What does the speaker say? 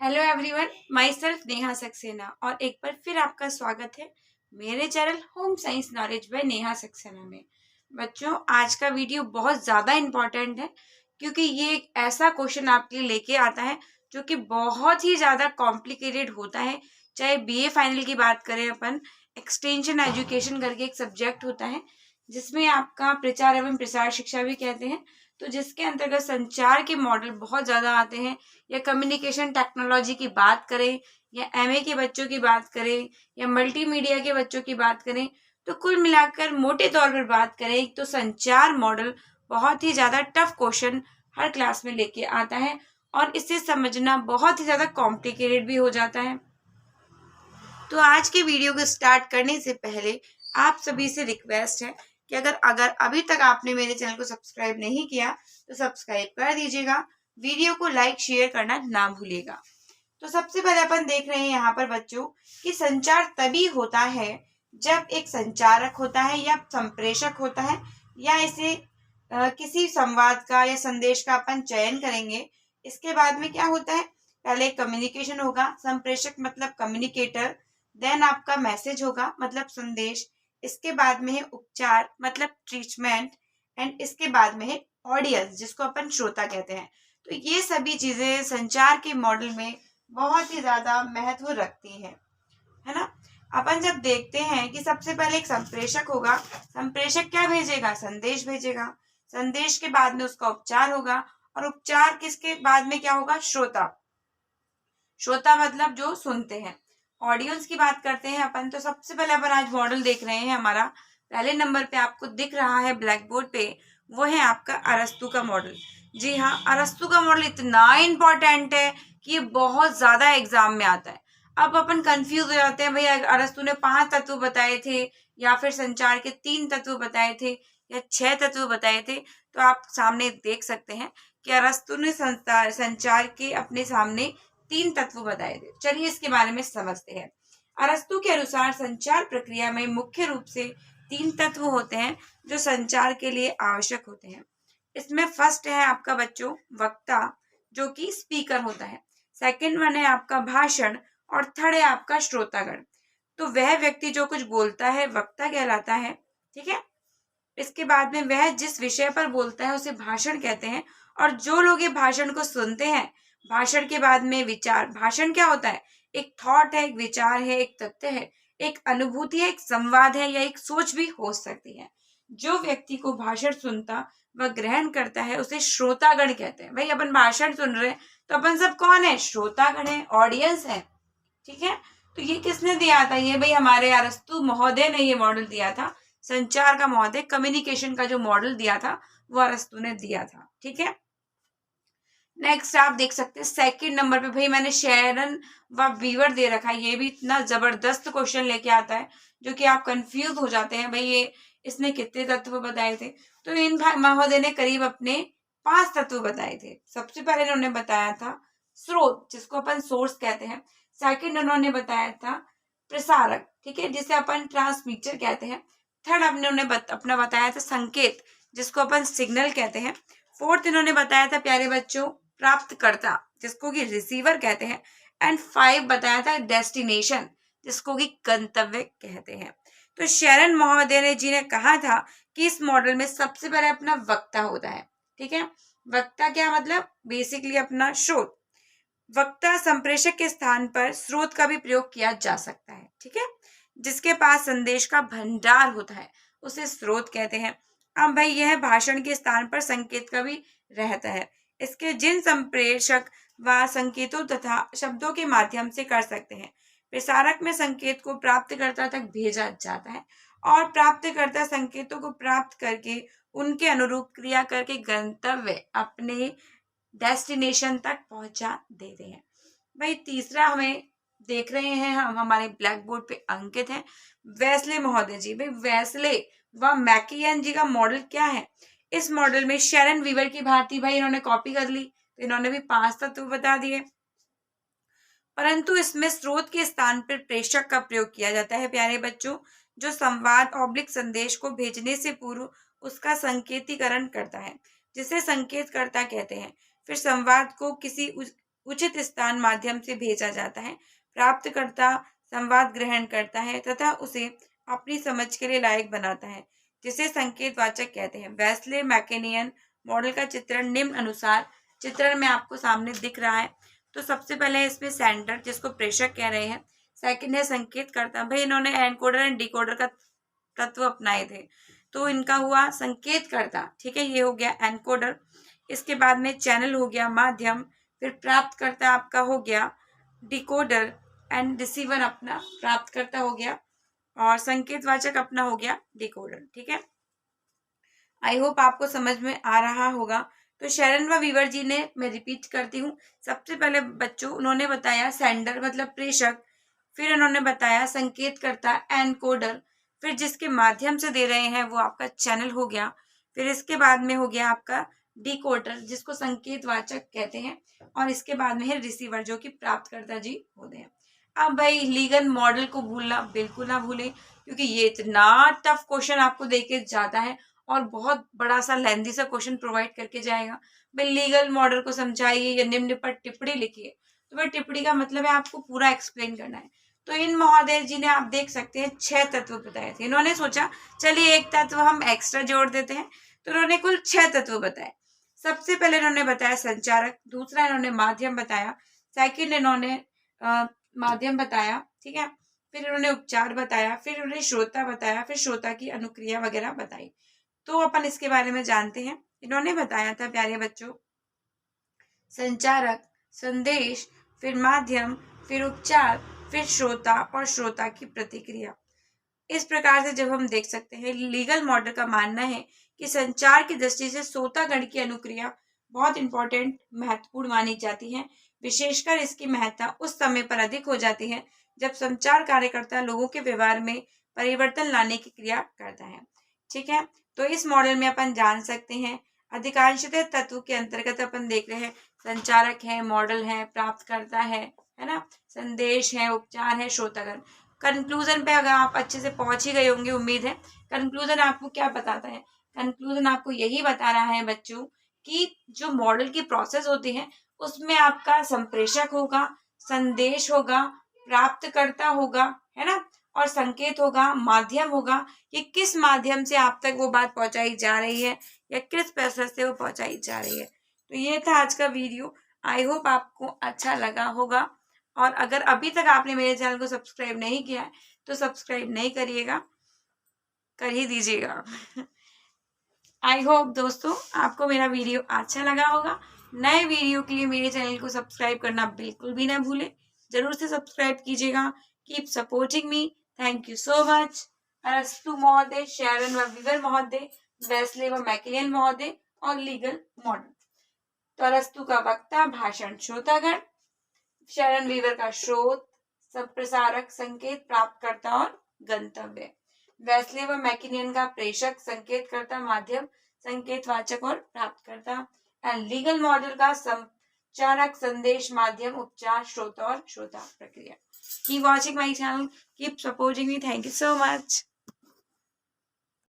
Hello everyone, my self Neha Saxena और एक बार फिर आपका स्वागत है मेरे channel home science knowledge by Neha Saxena में। बच्चों, आज का वीडियो बहुत ज़्यादा इम्पॉर्टेंट है क्योंकि ये एक ऐसा क्वेश्चन आपके लिए लेके आता है जो कि बहुत ही ज़्यादा कॉम्प्लिकेटेड होता है। चाहे बीए फाइनल की बात करें अपन, एक्सटेंशन एजुकेशन करके एक सब्जेक्ट होता है जिसमें आपका प्रचार एवं प्रसार शिक्षा भी कहते हैं, तो जिसके अंतर्गत संचार के मॉडल बहुत ज़्यादा आते हैं। या कम्युनिकेशन टेक्नोलॉजी की बात करें, या एमए के बच्चों की बात करें, या मल्टीमीडिया के बच्चों की बात करें, तो कुल मिलाकर मोटे तौर पर बात करें तो संचार मॉडल बहुत ही ज़्यादा टफ क्वेश्चन हर क्लास में लेके आता है और इसे समझना बहुत ही ज़्यादा कॉम्प्लिकेटेड भी हो जाता है। तो आज के वीडियो को स्टार्ट करने से पहले आप सभी से रिक्वेस्ट है कि अगर अगर अभी तक आपने मेरे चैनल को सब्सक्राइब नहीं किया तो सब्सक्राइब कर दीजिएगा, वीडियो को लाइक शेयर करना ना भूलिएगा। तो सबसे पहले अपन देख रहे हैं यहाँ पर बच्चों कि संचार तभी होता है जब एक संचारक होता है या संप्रेषक होता है, या इसे किसी संवाद का या संदेश का अपन चयन करेंगे। इसके बाद में क्या होता है, पहले कम्युनिकेशन होगा, संप्रेषक मतलब कम्युनिकेटर, देन आपका मैसेज होगा मतलब संदेश, इसके बाद में है उपचार मतलब ट्रीटमेंट, एंड इसके बाद में है ऑडियंस जिसको अपन श्रोता कहते हैं। तो ये सभी चीजें संचार के मॉडल में बहुत ही ज्यादा महत्व रखती है ना। अपन जब देखते हैं कि सबसे पहले एक संप्रेषक होगा, संप्रेषक क्या भेजेगा, संदेश भेजेगा, संदेश के बाद में उसका उपचार होगा, और उपचार किसके बाद में क्या होगा, श्रोता, श्रोता मतलब जो सुनते हैं। ऑडियंस की बात करते हैं अपन, तो सबसे पहले अपन आज मॉडल देख रहे हैं, हमारा पहले नंबर पे आपको दिख रहा है ब्लैक बोर्ड पे, वो है आपका अरस्तु का मॉडल। जी हाँ, अरस्तु का मॉडल इतना इंपॉर्टेंट है कि ये बहुत ज्यादा एग्जाम में आता है। अब अपन कंफ्यूज हो जाते हैं, भैया अरस्तु ने 5 तत्व बताए थे या फिर संचार के 3 तत्व बताए थे या 6 तत्व बताए थे। तो आप सामने देख सकते हैं कि अरस्तु ने संचार के अपने सामने 3 तत्व बताए थे। चलिए इसके बारे में समझते हैं। अरस्तु के अनुसार संचार प्रक्रिया में मुख्य रूप से 3 तत्व होते हैं जो संचार के लिए आवश्यक होते हैं। इसमें फर्स्ट है आपका बच्चों वक्ता, जो कि स्पीकर होता है। सेकंड वन है आपका भाषण, और थर्ड है आपका श्रोतागण। तो वह व्यक्ति जो कुछ बोलता है वक्ता कहलाता है, ठीक है। इसके बाद में वह जिस विषय पर बोलता है उसे भाषण कहते हैं, और जो लोग ये भाषण को सुनते हैं, भाषण के बाद में विचार, भाषण क्या होता है, एक थॉट है, एक विचार है, एक तथ्य है, एक अनुभूति है, एक संवाद है, या एक सोच भी हो सकती है। जो व्यक्ति को भाषण सुनता व ग्रहण करता है उसे श्रोतागण कहते हैं। भाई अपन भाषण सुन रहे हैं तो अपन सब कौन है, श्रोतागण है, ऑडियंस है, ठीक है। तो ये किसने दिया था, ये भाई हमारे अरस्तु महोदय ने ये मॉडल दिया था। संचार का महोदय, कम्युनिकेशन का जो मॉडल दिया था वो अरस्तु ने दिया था, ठीक है। नेक्स्ट आप देख सकते हैं सेकंड नंबर पे, भाई मैंने शेरन व वीवर दे रखा है। ये भी इतना जबरदस्त क्वेश्चन लेके आता है जो कि आप कंफ्यूज हो जाते हैं, भाई ये इसने कितने तत्व बताए थे। तो इन महोदय ने करीब अपने 5 तत्व बताए थे। सबसे पहले उन्होंने बताया था स्रोत, जिसको अपन सोर्स कहते हैं। सेकंड उन्होंने बताया था प्रसारक, ठीक है, जिसे अपन ट्रांसमीटर कहते हैं। थर्ड उन्होंने अपना बताया था संकेत, जिसको अपन सिग्नल कहते हैं। फोर्थ इन्होंने बताया था प्यारे बच्चों प्राप्तकर्ता, जिसको कि रिसीवर कहते हैं। एंड 5 बताया था डेस्टिनेशन, जिसको कि गंतव्य कहते हैं। तो शेरन महोदय ने जी ने कहा था कि इस मॉडल में सबसे पहले अपना वक्ता होता है, ठीक है। वक्ता क्या मतलब, बेसिकली अपना स्रोत। वक्ता संप्रेषक के स्थान पर स्रोत का भी प्रयोग किया जा सकता है, ठीक है। जिसके पास संदेश का भंडार होता है उसे स्रोत कहते हैं। अब भाई यह भाषण के स्थान पर संकेत का भी रहता है। इसके जिन संप्रेषक व संकेतों तथा शब्दों के माध्यम से कर सकते हैं, प्रसारक में संकेत को प्राप्तकर्ता तक भेजा जाता है, और प्राप्तकर्ता संकेतों को प्राप्त करके उनके अनुरूप क्रिया करके गंतव्य अपने डेस्टिनेशन तक पहुंचा देते हैं। भाई तीसरा हमें देख रहे हैं हम, हमारे ब्लैक बोर्ड पे अंकित है वेस्ले महोदय जी। भाई वेस्ले व मैकियन जी का मॉडल क्या है, इस मॉडल में शेरन वीवर की भांति भाई इन्होंने कॉपी कर ली, तो इन्होंने भी 5 तत्व बता दिए, परंतु इसमें स्रोत के स्थान पर प्रेषक का प्रयोग किया जाता है प्यारे बच्चों, जो संवाद ऑब्लिक संदेश को भेजने से पूर्व उसका संकेतीकरण करता है, जिसे संकेतकर्ता कहते हैं। फिर संवाद को किसी उचित स्थान माध्यम से भेजा जाता है। प्राप्तकर्ता संवाद ग्रहण करता है तथा उसे अपनी समझ के लिए लायक बनाता है, जिसे संकेतवाचक कहते हैं। वेस्ले मैकेनियन मॉडल का चित्रण निम्न अनुसार चित्रण में आपको सामने दिख रहा है। तो सबसे पहले है इसमें सेंडर, जिसको प्रेषक कह रहे हैं। सेकंड है संकेतकर्ता, भाई इन्होंने एनकोडर एंड डिकोडर का तत्व अपनाए थे, तो इनका हुआ संकेतकर्ता, ठीक है, ये हो गया एनकोडर। इसके बाद में चैनल हो गया माध्यम, फिर प्राप्तकर्ता आपका हो गया डिकोडर एंड रिसीवर अपना प्राप्तकर्ता हो गया, और संकेतवाचक अपना हो गया डिकोडर, ठीक है। आई होप आपको समझ में आ रहा होगा। तो शरण व वीवर जी ने, मैं रिपीट करती हूँ, सबसे पहले बच्चों उन्होंने बताया सेंडर मतलब प्रेषक, फिर उन्होंने बताया संकेतकर्ता एनकोडर, फिर जिसके माध्यम से दे रहे हैं वो आपका चैनल हो गया, फिर इसके बाद में हो गया आपका डिकोडर जिसको संकेतवाचक कहते हैं, और इसके बाद में है रिसीवर जो कि प्राप्तकर्ता जी होते हैं। अब भाई लीगल मॉडल को भूलना बिल्कुल ना भूलें, क्योंकि ये इतना टफ क्वेश्चन आपको देके जाता है और बहुत बड़ा सा लेंथी सा क्वेश्चन प्रोवाइड करके जाएगा। भाई लीगल मॉडल को समझाइए या निम्न पर टिप्पणी लिखिए, तो भाई टिप्पणी का मतलब है आपको पूरा एक्सप्लेन करना है। तो इन महोदय जी ने, आप देख सकते हैं, 6 तत्व बताए थे। इन्होंने सोचा चलिए एक तत्व हम एक्स्ट्रा जोड़ देते हैं, तो उन्होंने कुल 6 तत्व बताए। सबसे पहले इन्होंने बताया संचारक, दूसरा इन्होंने माध्यम बताया, सेकंड इन्होंने माध्यम बताया, ठीक है, फिर इन्होंने उपचार बताया, फिर इन्होंने श्रोता बताया, फिर श्रोता की अनुक्रिया वगैरह बताई। तो अपन इसके बारे में जानते हैं। इन्होंने बताया था प्यारे बच्चों, संचारक, संदेश, फिर माध्यम, फिर उपचार, फिर श्रोता और श्रोता की प्रतिक्रिया। इस प्रकार से जब हम देख सकते हैं, लीगल मॉडल का मानना है कि संचार की दृष्टि से श्रोतागण की अनुक्रिया बहुत इंपॉर्टेंट, महत्वपूर्ण मानी जाती है। विशेषकर इसकी महत्ता उस समय पर अधिक हो जाती है जब संचार कार्यकर्ता लोगों के व्यवहार में परिवर्तन लाने की क्रिया करता है, ठीक है। तो इस मॉडल में अपन जान सकते हैं अधिकांशतः तत्व के अंतर्गत अपन देख रहे हैं संचारक है, मॉडल है, प्राप्तकर्ता है ना, संदेश है, उपचार है, श्रोतागण। कंक्लूजन पे अगर आप अच्छे से पहुंच ही गए होंगे, उम्मीद है। कंक्लूजन आपको क्या बताता है? कंक्लूजन आपको यही बता रहा है बच्चों कि जो मॉडल की प्रोसेस होती है उसमें आपका संप्रेषक होगा, संदेश होगा, प्राप्तकर्ता होगा, है ना, और संकेत होगा, माध्यम होगा कि किस माध्यम से आप तक वो बात पहुंचाई जा रही है या किस प्रोसेस से वो पहुंचाई जा रही है। तो ये था आज का वीडियो। आई होप आपको अच्छा लगा होगा, और अगर अभी तक आपने मेरे चैनल को सब्सक्राइब नहीं किया है तो सब्सक्राइब नहीं करिएगा, कर ही दीजिएगा। आई होप दोस्तों आपको मेरा वीडियो अच्छा लगा होगा। नए वीडियो के लिए मेरे चैनल को सब्सक्राइब करना बिल्कुल भी ना भूलें, जरूर से सब्सक्राइब कीजिएगा। Keep supporting me, thank you so much. अरस्तु महोदय, शैरन व वीवर महोदय, वेस्ले व मैकेलियन महोदय और लीगल मॉडल। तो अरस्तु का वक्ता, भाषण, श्रोतागण, शरण वीवर का स्रोत, संप्रसारक, संकेत, प्राप्तकर्ता और गंतव्य, वेस्ले व मैकिनियन का प्रेषक, संकेतकर्ता, माध्यम, संकेतवाचक और प्राप्तकर्ता, एंड लीगल मॉडल का संचारक, संदेश, माध्यम, उपचार, श्रोता और श्रोता प्रक्रिया। Keep watching my channel, keep supporting me, thank you so much.